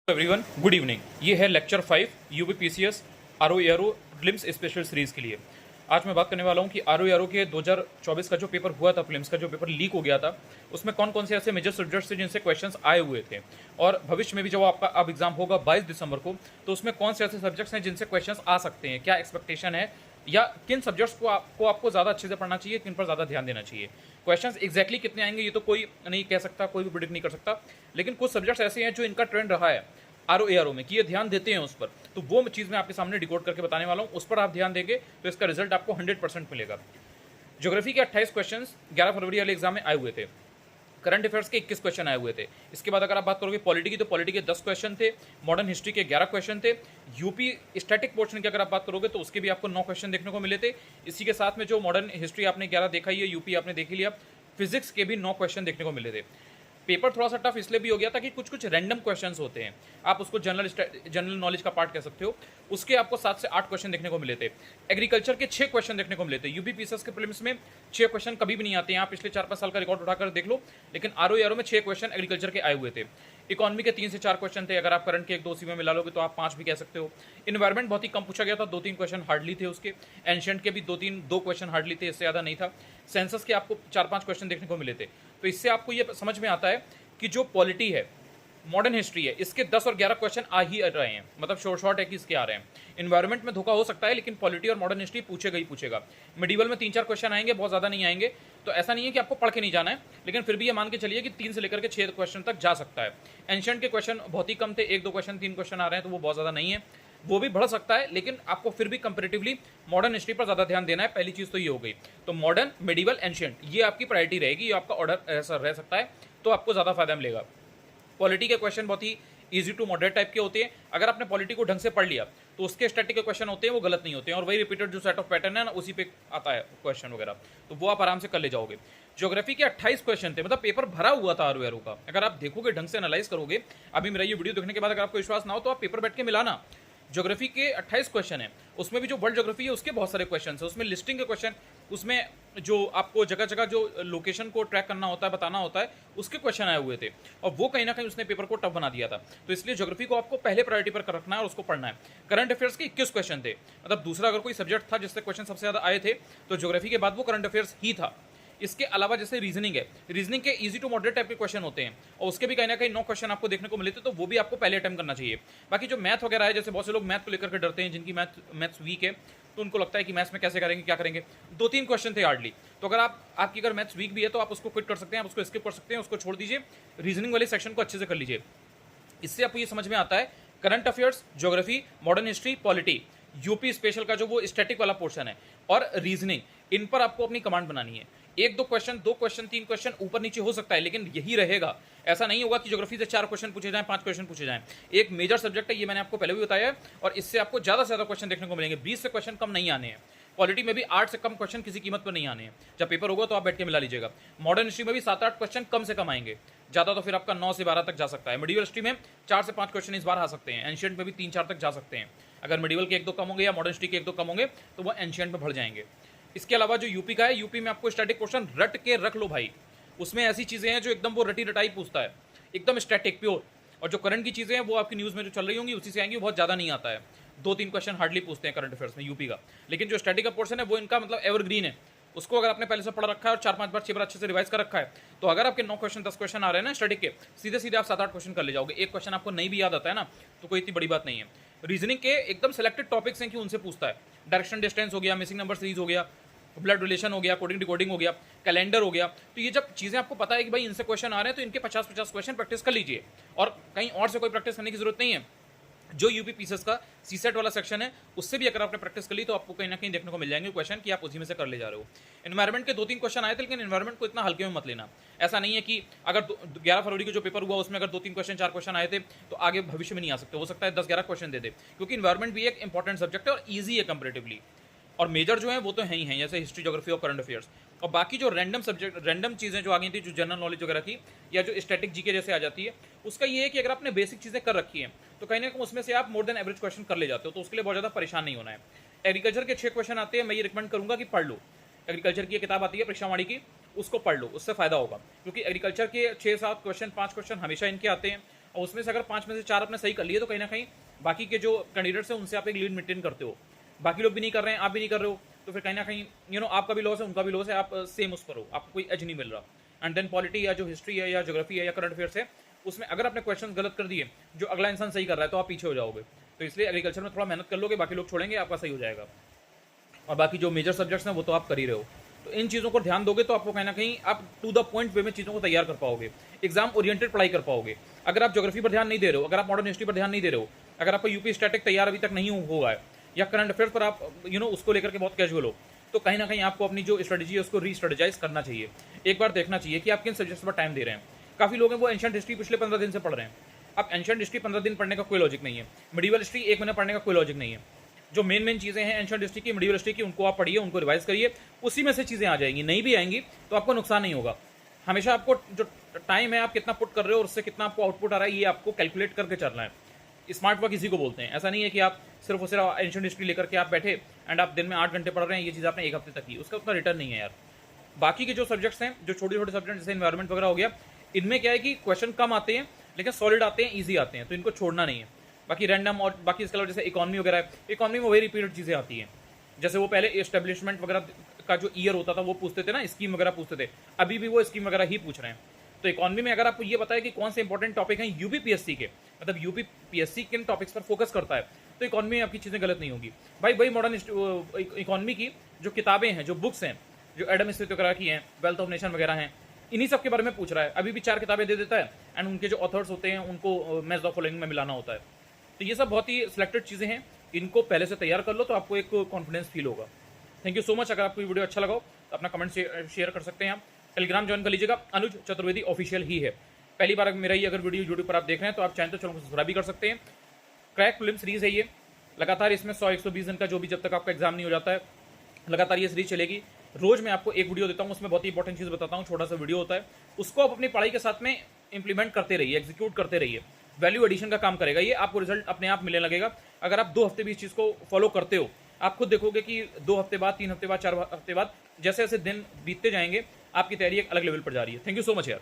Everyone, good evening. ये है lecture 5 UPPCS RO ARO prelims special series के लिए। आज मैं बात करने वाला हूँ कि आरओ एआरओ के 2024 का जो पेपर हुआ था, प्रीलिम्स का जो पेपर लीक हो गया था, उसमें कौन कौन से ऐसे मेजर सब्जेक्ट्स थे जिनसे क्वेश्चंस आए हुए थे, और भविष्य में भी जब आपका अब एग्जाम होगा 22 दिसंबर को, तो उसमें कौन से ऐसे सब्जेक्ट्स हैं जिनसे क्वेश्चंस आ सकते हैं, क्या एक्सपेक्टेशन है, या किन सब्जेक्ट्स को आपको ज़्यादा अच्छे से पढ़ना चाहिए, किन पर ज़्यादा ध्यान देना चाहिए। क्वेश्चंस एग्जैक्टली कितने आएंगे ये तो कोई नहीं कह सकता, कोई भी प्रिडिक्ट नहीं कर सकता, लेकिन कुछ सब्जेक्ट्स ऐसे हैं जो इनका ट्रेंड रहा है आरओ एआरओ में कि ये ध्यान देते हैं उस पर, तो वो चीज़ मैं आपके सामने डिकोड करके बताने वाला हूँ। उस पर आप ध्यान देंगे तो इसका रिजल्ट आपको 100% मिलेगा। ज्योग्राफी के 28 क्वेश्चन 11 फरवरी वाले एग्जाम में आए हुए थे। करंट अफेयर्स के 21 क्वेश्चन आए हुए थे। इसके बाद अगर आप बात करोगे पॉलिटी की, तो पॉलिटी के 10 क्वेश्चन थे, मॉडर्न हिस्ट्री के 11 क्वेश्चन थे, यूपी स्टैटिक पोर्शन की अगर आप बात करोगे तो उसके भी आपको 9 क्वेश्चन देखने को मिले थे। इसी के साथ में जो मॉडर्न हिस्ट्री आपने 11 देखा ही है, यूपी आपने देख लिया, फिजिक्स के भी 9 क्वेश्चन देखने को मिले थे। पेपर थोड़ा सा टफ इसलिए भी हो गया था कि कुछ रैंडम क्वेश्चंस होते हैं, आप उसको जनरल नॉलेज का पार्ट कह सकते हो, उसके आपको 7 से 8 क्वेश्चन देखने को मिले थे। एग्रीकल्चर के 6 क्वेश्चन देखने को मिले थे। यूपीपीसीएस के प्रीलिम्स में 6 क्वेश्चन कभी भी नहीं आते हैं, आप पिछले 4-5 साल का रिकॉर्ड उठाकर देख लो, लेकिन आरओ एआरओ में 6 क्वेश्चन एग्रीकल्चर के आए हुए थे। इकोनॉमी के 3 से 4 क्वेश्चन थे, अगर आप करंट के 1-2 में मिला लोगे तो आप 5 भी कह सकते हो। इन्वायरमेंट बहुत ही कम पूछा गया था, 2-3 क्वेश्चन हार्डली थे उसके। एंशिएंट के भी 2 क्वेश्चन हार्डली थे, इससे ज़्यादा नहीं था। सेंसस के आपको 4-5 क्वेश्चन देखने को मिले थे। तो इससे आपको ये समझ में आता है कि जो पॉलिटी है, मॉडर्न हिस्ट्री है, इसके 10 और 11 क्वेश्चन आ ही रहे हैं, मतलब शॉर्ट है कि इसके आ रहे हैं। इन्वायरमेंट में धोखा हो सकता है, लेकिन पॉलिटी और मॉडर्न हिस्ट्री पूछेगा ही पूछेगा। मिडिवल में 3-4 क्वेश्चन आएंगे, बहुत ज़्यादा नहीं आएंगे, तो ऐसा नहीं है कि आपको पढ़ के नहीं जाना है, लेकिन फिर भी ये मान के चलिए कि 3 से लेकर के 6 क्वेश्चन तक जा सकता है। एंशिएंट के क्वेश्चन बहुत ही कम थे, 1-2 क्वेश्चन 3 क्वेश्चन आ रहे हैं, तो वो बहुत ज़्यादा नहीं है, वो भी बढ़ सकता है, लेकिन आपको फिर भी कंपैरेटिवली मॉडर्न हिस्ट्री पर ज़्यादा ध्यान देना है। पहली चीज़ तो ये हो गई। तो मॉडर्न, मिडिवल, एंशिएंट, ये आपकी प्रायोरिटी रहेगी, ये आपका ऑर्डर ऐसा रह सकता है, तो आपको ज़्यादा फायदा मिलेगा। पॉलिटी के क्वेश्चन बहुत ही इजी टू मॉडरेट टाइप के होते हैं। अगर आपने पॉलिटी को ढंग से पढ़ लिया तो उसके स्टैटिक के क्वेश्चन होते हैं वो गलत नहीं होते हैं, और वही रिपीटेड जो सेट ऑफ पैटर्न है ना, उसी पे आता है क्वेश्चन वगैरह, तो वो आप आराम से कर ले जाओगे। ज्योग्राफी के 28 क्वेश्चन थे, मतलब पेपर भरा हुआ था आरओ एआरओ का। अगर आप देखोगे, ढंग से एनालाइज करोगे, अभी मेरा ये वीडियो देखने के बाद अगर आपको विश्वास ना हो तो आप पेपर बैठ के मिलाना। ज्योग्राफी के 28 क्वेश्चन है, उसमें भी जो वर्ल्ड ज्योग्राफी है उसके बहुत सारे क्वेश्चन है, उसमें लिस्टिंग के क्वेश्चन, उसमें जो आपको जगह जगह जो लोकेशन को ट्रैक करना होता है, बताना होता है, उसके क्वेश्चन आए हुए थे, और वो कहीं ना कहीं उसने पेपर को टफ बना दिया था। तो इसलिए ज्योग्राफी को आपको पहले प्रायोरिटी पर रखना है और उसको पढ़ना है। करंट अफेयर्स के 21 क्वेश्चन थे, मतलब दूसरा अगर कोई सब्जेक्ट था जिससे क्वेश्चन सबसे ज्यादा आए थे तो ज्योग्राफी के बाद वो करंट अफेयर्स ही था। इसके अलावा जैसे रीजनिंग है, रीजनिंग के इजी टू मॉडरेट टाइप के क्वेश्चन होते हैं, और उसके भी कहीं ना कहीं 9 क्वेश्चन आपको देखने को मिले थे, तो वो भी आपको पहले अटेम्प्ट करना चाहिए। बाकी जो मैथ वगैरह है, जैसे बहुत से लोग मैथ को लेकर के डरते हैं, जिनकी मैथ्स वीक है, तो उनको लगता है कि मैथ्स में कैसे करेंगे, क्या करेंगे। 2-3 क्वेश्चन थे हार्डली, तो अगर आपकी अगर मैथ्स वीक भी है तो आप उसको क्विट कर सकते हैं, आप उसको स्किप कर सकते हैं, उसको छोड़ दीजिए, रीजनिंग वाले सेक्शन को अच्छे से कर लीजिए। इससे आपको ये समझ में आता है current affairs, geography, modern history, polity, UP special का जो वो स्टैटिक वाला पोर्शन है, और रीजनिंग, इन पर आपको अपनी कमांड बनानी है। 1-2 क्वेश्चन, 2 क्वेश्चन, 3 क्वेश्चन ऊपर नीचे हो सकता है, लेकिन यही रहेगा। ऐसा नहीं होगा कि ज्योग्राफी से 4 क्वेश्चन पूछे जाएं, 5 क्वेश्चन पूछे जाएं। एक मेजर सब्जेक्ट है, ये मैंने आपको पहले भी बताया है, और इससे आपको ज़्यादा से ज़्यादा क्वेश्चन देखने को मिलेंगे। 20 से क्वेश्चन कम नहीं आने हैं। पॉलिटी में भी 8 से कम क्वेश्चन किसी कीमत पर नहीं आने हैं। जब पेपर होगा तो आप बैठ के मिला लीजिएगा। मॉडर्न हिस्ट्री में भी 7-8 क्वेश्चन कम से कम आएंगे, ज़्यादा तो फिर आपका 9 से 12 तक जा सकता है। मिडिवल हिस्ट्री में 4 से 5 क्वेश्चन इस बार आ सकते हैं। एंशिएंट में भी 3-4 तक जा सकते हैं। अगर मिडिवल के 1-2 कम होंगे या मॉडर्न हिस्ट्री के 1-2 कम होंगे तो वो एंशिएंट में भर जाएंगे। इसके अलावा जो यूपी का है, यूपी में आपको स्टैटिक क्वेश्चन रट के रख लो भाई। उसमें ऐसी चीज़ें हैं जो एकदम वो रटी रटाई पूछता है, एकदम स्टैटिक प्योर, और जो करंट की चीज़ें हैं वो आपकी न्यूज़ में जो चल रही होंगी उसी से आएंगी, बहुत ज़्यादा नहीं आता है। 2-3 क्वेश्चन हार्डली पूछते हैं करंट अफेयर्स में यूपी का, लेकिन जो स्टैटिक का पोर्शन है वो इनका मतलब एवरग्रीन है। उसको अगर आपने पहले से पढ़ रखा है और 4-5 बार 6 बार अच्छे से रिवाइज कर रखा है, तो अगर आपके 9 क्वेश्चन 10 क्वेश्चन आ रहे हैं ना स्टैटिक के, सीधे सीधे आप 7-8 क्वेश्चन कर ले जाओगे। एक क्वेश्चन आपको नहीं भी याद आता है ना, तो कोई इतनी बड़ी बात नहीं है। रीजनिंग के एकदम सेलेक्टेड टॉपिक्स हैं कि उनसे पूछता है। डायरेक्शन डिस्टेंस हो गया, मिसिंग नंबर सीरीज हो गया, ब्लड रिलेशन हो गया, कोडिंग डिकोडिंग हो गया, कैलेंडर हो गया। तो ये जब चीज़ें आपको पता है कि भाई इनसे क्वेश्चन आ रहे हैं, तो इनके 50-50 क्वेश्चन प्रैक्टिस कर लीजिए, और कहीं और से कोई प्रैक्टिस करने की जरूरत नहीं है। जो यूपीपीसीएस का सीसेट वाला सेक्शन है, उससे भी अगर आपने प्रैक्टिस कर ली तो आपको कहीं ना कहीं देखने को मिल जाएंगे क्वेश्चन कि आप उसी में से कर ले जा रहे हो। एनवायरमेंट के 2-3 क्वेश्चन आए थे, लेकिन एनवायरमेंट को इतना हल्के में मत लेना। ऐसा नहीं है कि अगर 11 फरवरी को जो पेपर हुआ उसमें अगर 2-3 क्वेश्चन 4 क्वेश्चन आए थे तो आगे भविष्य में नहीं आ सकते, हो सकता है 10-11 क्वेश्चन दे दे, क्योंकि एनवायरमेंट भी एक इंपॉर्टेंट सब्जेक्ट है और ईजी है कंपेरेटिवली। और मेजर जो है वो तो है ही हैं, जैसे हिस्ट्री, ज्योग्राफी और करंट अफेयर्स। और बाकी जो रैंडम सब्जेक्ट, रैंडम चीज़ें जो आ गई थी, जो जनरल नॉलेज वगैरह थी, या जो स्टैटिक जीके जैसे आ जाती है, उसका ये है कि अगर आपने बेसिक चीज़ें कर रखी हैं तो कहीं ना कहीं उसमें से आप मोर देन एवरेज क्वेश्चन कर ले जाते हो, तो उसके लिए बहुत ज़्यादा परेशान नहीं होना है। एग्रीकल्चर के 6 क्वेश्चन आते हैं, मैं ये रिकमेंड करूँगा कि पढ़ लो। एग्रीकल्चर की किताब आती है परीक्षावाणी की, उसको पढ़ लो, उससे फायदा होगा, क्योंकि एग्रीकल्चर के 6-7 क्वेश्चन, 5 क्वेश्चन हमेशा इनके आते हैं, और उसमें से अगर 5 में से 4 आपने सही कर लिए तो कहीं ना कहीं बाकी के जो कैंडिडेट्स हैं उनसे आप एक लीड मेंटेन करते हो। बाकी लोग भी नहीं कर रहे हैं, आप भी नहीं कर रहे हो, तो फिर कहीं ना कहीं आपका भी लॉस है, उनका भी लॉस है, आप सेम उस पर हो, आपको कोई एज नहीं मिल रहा। एंड देन पॉलिटी या जो हिस्ट्री है या ज्योग्राफी है या करंट अफेयर्स है, उसमें अगर आपने क्वेश्चन गलत कर दिए, जो अगला इंसान सही कर रहा है, तो आप पीछे हो जाओगे। तो इसलिए एग्रीकल्चर में थोड़ा मेहनत कर लोगे, बाकी लोग छोड़ेंगे, आपका सही हो जाएगा। और बाकी जो मेजर सब्जेक्ट्स हैं वो तो आप कर ही रहे हो। तो इन चीज़ों को ध्यान दोगे तो आपको कहीं ना कहीं आप टू द पॉइंट वे में चीज़ों को तैयार कर पाओगे, एग्जाम ओरिएंटेड पढ़ाई कर पाओगे। अगर आप ज्योग्राफी पर ध्यान नहीं दे रहे हो, अगर आप मॉडर्न हिस्ट्री पर ध्यान नहीं दे रहे हो, अगर आपका यूपी स्टैटिक तैयार अभी तक नहीं हुआ है, या करंट अफेयर्स पर आप उसको लेकर के बहुत कैजुअल हो, तो कहीं ना कहीं आपको अपनी जो स्ट्रेटेजी है उसको रीस्ट्रेटेजाइज करना चाहिए। एक बार देखना चाहिए कि आप किन सब्जेक्ट्स पर टाइम दे रहे हैं। काफ़ी लोग हैं वो एंशिएंट हिस्ट्री पिछले 15 दिन से पढ़ रहे हैं। अब एंशिएंट हिस्ट्री 15 दिन पढ़ने का कोई लॉजिक नहीं है, मिडिवल हिस्ट्री 1 महीना पढ़ने का कोई लॉजिक नहीं है। जो मेन चीज़ें हैं एंशिएंट हिस्ट्री की, मिडिवल हिस्ट्री की, उनको आप पढ़िए, उनको रिवाइज करिए, उसी में से चीज़ें आ जाएंगी। नहीं भी आएंगी तो आपको नुकसान नहीं होगा। हमेशा आपको जो टाइम है आप कितना पुट कर रहे हो और उससे कितना आपको आउटपुट आ रहा है, ये आपको कैलकुलेट करके चलना है। स्मार्ट वर्क इसी को बोलते हैं। ऐसा नहीं है कि आप सिर्फ और सिर्फ एंशिएंट हिस्ट्री लेकर के आप बैठे एंड आप दिन में 8 घंटे पढ़ रहे हैं, ये चीज़ आपने 1 हफ्ते तक की, उसका उतना रिटर्न नहीं है यार। बाकी के जो सब्जेक्ट्स हैं, जो छोटे छोटे सब्जेक्ट जैसे एनवायरमेंट वगैरह हो गया, इनमें क्या है कि क्वेश्चन कम आते हैं लेकिन सॉलिड आते हैं, ईजी आते हैं, तो इनको छोड़ना नहीं है। बाकी रैंडम और बाकी इसके अलावा जैसे इकॉनमी वगैरह है, इकॉनमी में वही रिपीटेड चीज़ें आती हैं। जैसे वो पहले एस्टेब्लिशमेंट वगैरह का जो ईयर होता था वो पूछते थे ना, स्कीम वगैरह पूछते थे, अभी भी वो स्कीम वगैरह ही पूछ रहे हैं। तो इकॉनमी में अगर आपको ये बताया कि कौन से इंपॉर्टेंट टॉपिक हैं यूपीपीएससी के, मतलब यूपीपीएससी किन टॉपिक्स पर फोकस करता है, तो इकॉनमी में आपकी चीज़ें गलत नहीं होगी भाई। वही मॉडर्न इकॉनमी की जो किताबें हैं, जो बुक्स हैं, जो एडम स्मिथ वगैरह की हैं, वेल्थ ऑफ नेशन वगैरह हैं, इन्हीं सब के बारे में पूछ रहा है। अभी भी 4 किताबें दे देता है एंड उनके जो ऑथर्स होते हैं उनको मैच द फॉलोइंग में मिलाना होता है। तो ये सब बहुत ही सिलेक्टेड चीज़ें हैं, इनको पहले से तैयार कर लो तो आपको एक कॉन्फिडेंस फील होगा। Thank you so much. अगर आपको ये वीडियो अच्छा लगा हो तो अपना कमेंट शेयर कर सकते हैं आप। टेलीग्राम ज्वाइन कर लीजिएगा, अनुज चतुर्वेदी ऑफिशियल ही है। पहली बार मेरा ही अगर वीडियो यूट्यूब पर आप देख रहे हैं तो आप चाहें तो चैनल को सब्सक्राइब भी कर सकते हैं। क्रैक प्रीलिम सीरीज है ये, लगातार इसमें 100-120 दिन का जो भी जब तक आपका एग्जाम नहीं हो जाता है, लगातार ये सीरीज चलेगी। रोज मैं आपको एक वीडियो देता हूँ, उसमें बहुत ही इंपॉर्टेंट चीज़ बताता हूँ, छोटा सा वीडियो होता है, उसको आप अपनी पढ़ाई के साथ में इंप्लीमेंट करते रहिए, एग्जीक्यूट करते रहिए। वैल्यू एडिशन का काम करेगा ये, आपको रिजल्ट अपने आप मिलने लगेगा। अगर आप 2 हफ्ते भी इस चीज़ को फॉलो करते हो, आप खुद देखोगे कि 2 हफ्ते बाद, 3 हफ्ते बाद, 4 हफ्ते बाद, जैसे जैसे दिन बीतते जाएंगे आपकी तैयारी एक अलग लेवल पर जा रही है। थैंक यू सो मच यार।